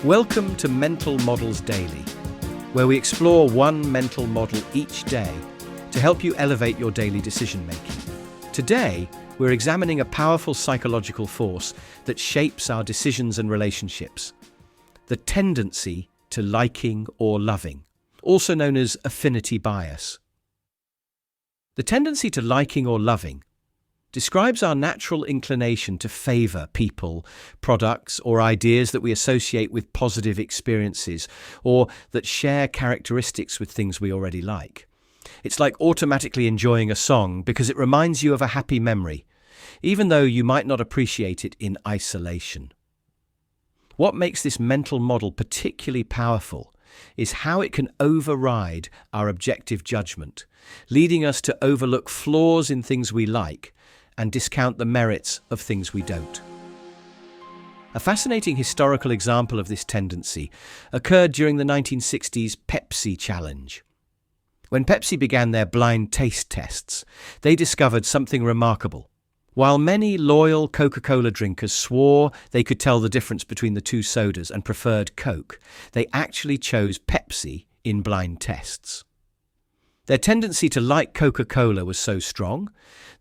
Welcome to Mental Models Daily, where we explore one mental model each day to help you elevate your daily decision-making. Today, we're examining a powerful psychological force that shapes our decisions and relationships: the tendency to liking or loving, also known as affinity bias. The tendency to liking or loving describes our natural inclination to favor people, products, or ideas that we associate with positive experiences or that share characteristics with things we already like. It's like automatically enjoying a song because it reminds you of a happy memory, even though you might not appreciate it in isolation. What makes this mental model particularly powerful is how it can override our objective judgment, leading us to overlook flaws in things we like and discount the merits of things we don't. A fascinating historical example of this tendency occurred during the 1960s Pepsi challenge. When Pepsi began their blind taste tests, they discovered something remarkable. While many loyal Coca-Cola drinkers swore they could tell the difference between the two sodas and preferred Coke, they actually chose Pepsi in blind tests. Their tendency to like Coca-Cola was so strong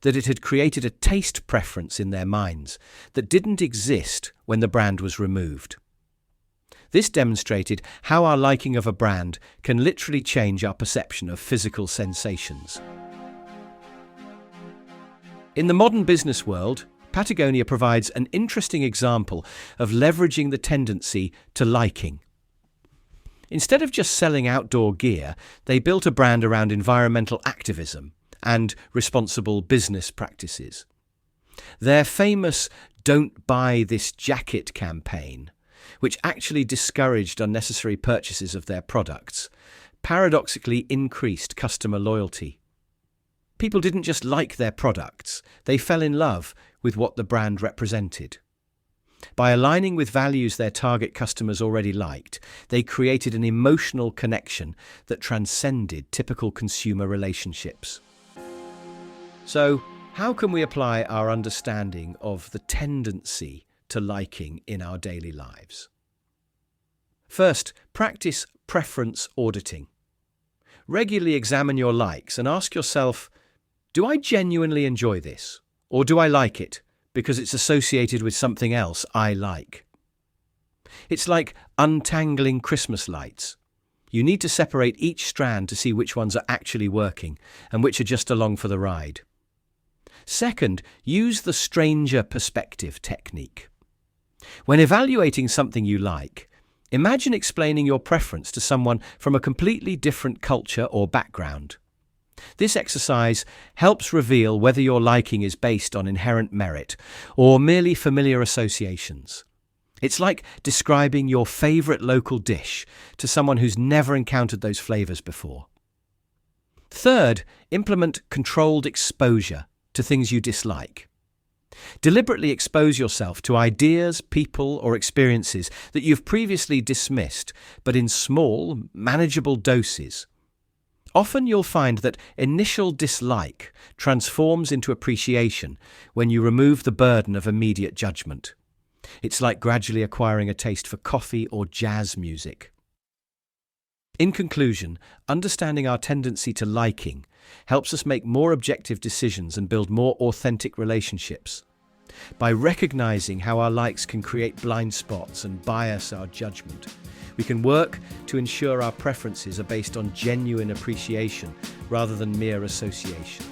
that it had created a taste preference in their minds that didn't exist when the brand was removed. This demonstrated how our liking of a brand can literally change our perception of physical sensations. In the modern business world, Patagonia provides an interesting example of leveraging the tendency to liking. Instead of just selling outdoor gear, they built a brand around environmental activism and responsible business practices. Their famous "Don't Buy This Jacket" campaign, which actually discouraged unnecessary purchases of their products, paradoxically increased customer loyalty. People didn't just like their products, they fell in love with what the brand represented. By aligning with values their target customers already liked, they created an emotional connection that transcended typical consumer relationships. So, how can we apply our understanding of the tendency to liking in our daily lives? First, practice preference auditing. Regularly examine your likes and ask yourself, do I genuinely enjoy this? Or do I like it because it's associated with something else I like? It's like untangling Christmas lights. You need to separate each strand to see which ones are actually working and which are just along for the ride. Second, use the stranger perspective technique. When evaluating something you like, imagine explaining your preference to someone from a completely different culture or background. This exercise helps reveal whether your liking is based on inherent merit or merely familiar associations. It's like describing your favorite local dish to someone who's never encountered those flavors before. Third, implement controlled exposure to things you dislike. Deliberately expose yourself to ideas, people, or experiences that you've previously dismissed, but in small, manageable doses. Often you'll find that initial dislike transforms into appreciation when you remove the burden of immediate judgment. It's like gradually acquiring a taste for coffee or jazz music. In conclusion, understanding our tendency to liking helps us make more objective decisions and build more authentic relationships. By recognizing how our likes can create blind spots and bias our judgment, we can work to ensure our preferences are based on genuine appreciation rather than mere association.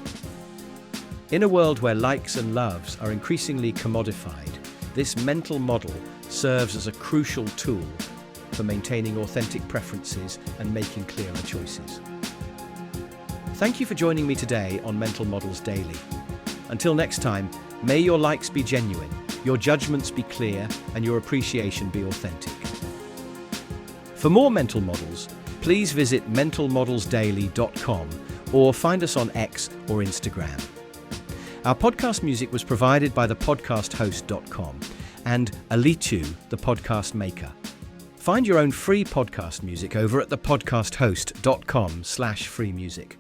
In a world where likes and loves are increasingly commodified, this mental model serves as a crucial tool for maintaining authentic preferences and making clearer choices. Thank you for joining me today on Mental Models Daily. Until next time, may your likes be genuine, your judgments be clear, and your appreciation be authentic. For more mental models, please visit mentalmodelsdaily.com or find us on X or Instagram. Our podcast music was provided by thepodcasthost.com and Alitu, the podcast maker. Find your own free podcast music over at thepodcasthost.com/free music.